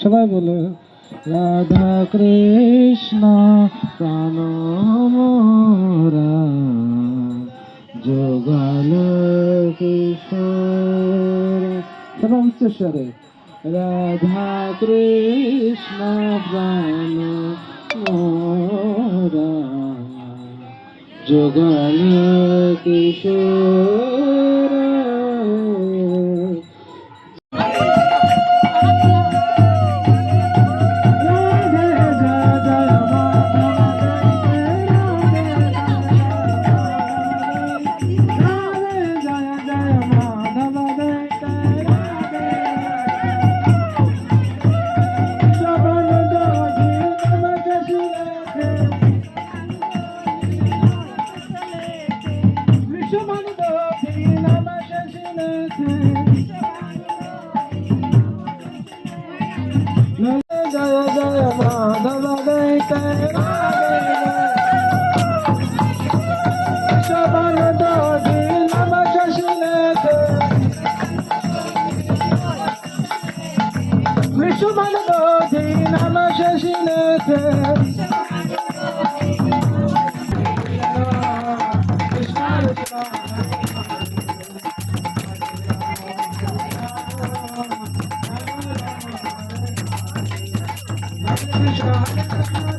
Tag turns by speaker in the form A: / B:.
A: সবাই বলো রাধা কৃষ্ণ প্রাণ মোরা যোগাল কিশোর সবাই উচ্চস্বরে রাধা কৃষ্ণ প্রাণ মোরা যোগাল কিশোর जय जय माधव शबन दोषी नम शशिलेथे विषुमन दोषी नम शशिलेथे Krishna